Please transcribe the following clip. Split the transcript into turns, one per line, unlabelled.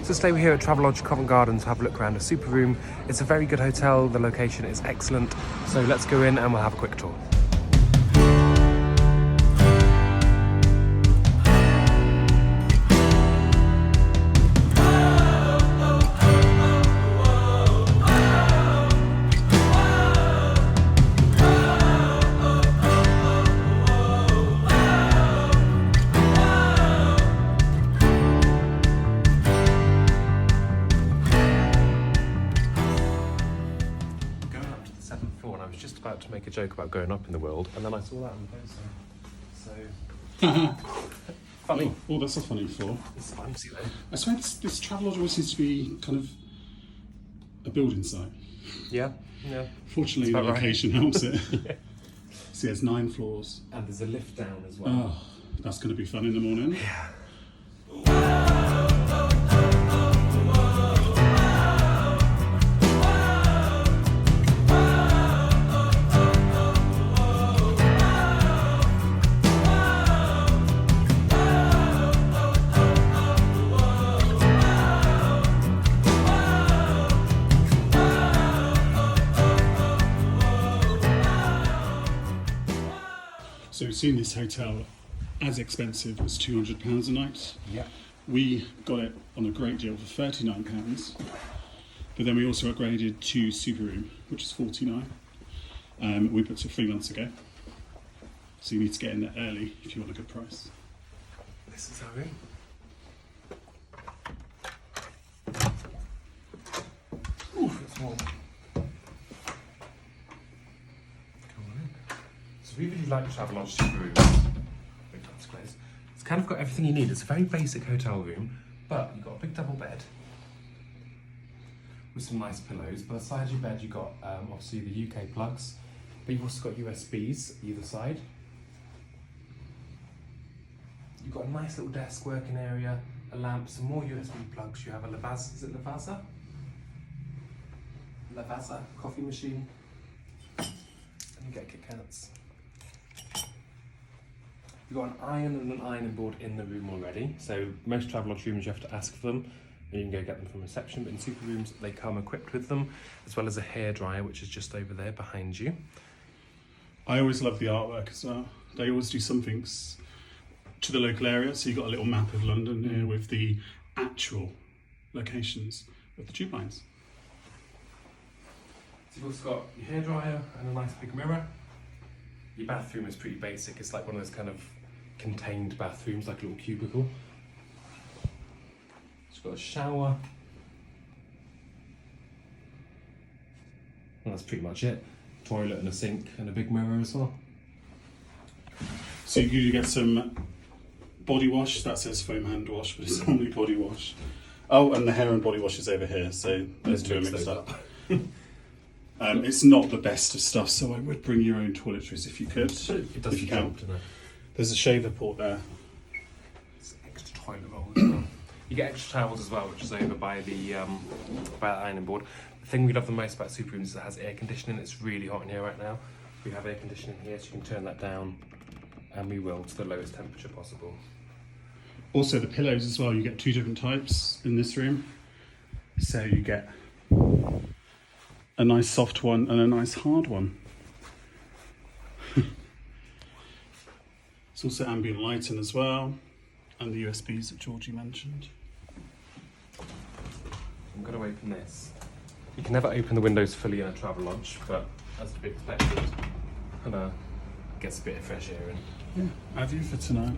So today we're here at Travelodge Covent Garden to have a look around a super room. It's a very good hotel, the location is excellent. So let's go in and we'll have a quick tour. I was just about to make a joke about going up in the world, and then I saw that on the poster. So funny.
Oh, that's a funny floor.
It's fancy though.
I swear this Travelodge always seems to be kind of a building site.
Yeah.
Fortunately, the location helps it.
Yeah.
See, there's 9 floors.
And there's a lift down as well.
Oh, that's going to be fun in the morning.
Yeah.
So we've seen this hotel as expensive as £200 a night.
Yeah.
We got it on a great deal for £39, but then we also upgraded to Super Room, which is £49. We booked it 3 months ago, so you need to get in there early if you want a good price.
This is our room. Ooh, it's warm. We really like Travelodge Super Room. It's kind of got everything you need. It's a very basic hotel room, but you've got a big double bed with some nice pillows. By the side of your bed, you've got obviously the UK plugs, but you've also got USBs either side. You've got a nice little desk working area, a lamp, some more USB plugs. You have a Lavazza, is it Lavazza? Lavazza coffee machine, and you get Kit Kats. You've got an iron and an ironing board in the room already. So most Travelodge rooms you have to ask for them and you can go get them from reception, but in super rooms they come equipped with them, as well as a hairdryer which is just over there behind you.
I always love the artwork as well. They always do something to the local area, so you've got a little map of London here with the actual locations of the tube lines.
So you've also got your hairdryer and a nice big mirror. Your bathroom is pretty basic. It's like one of those kind of contained bathrooms, like a little cubicle. It's got a shower. And that's pretty much it. Toilet and a sink and a big mirror as well.
So you get some body wash. That says foam hand wash, but it's normally body wash. Oh, and the hair and body wash is over here, so those two are mixed up. It's not the best of stuff, so I would bring your own toiletries if you could.
It does
if you can.
doesn't it?
There's a shaver port there.
It's extra toilet roll as well. You get extra towels as well, which is over by the ironing board. The thing we love the most about super rooms is it has air conditioning. It's really hot in here right now. We have air conditioning here, so you can turn that down, and we will to the lowest temperature possible.
Also the pillows as well, you get 2 different types in this room. So you get a nice soft one and a nice hard one. It's also ambient lighting as well, and the USBs that Georgie mentioned.
I'm going to open this. You can never open the windows fully in a Travelodge, but as to be expected, and gets a bit of fresh air in.
Yeah, have you for tonight?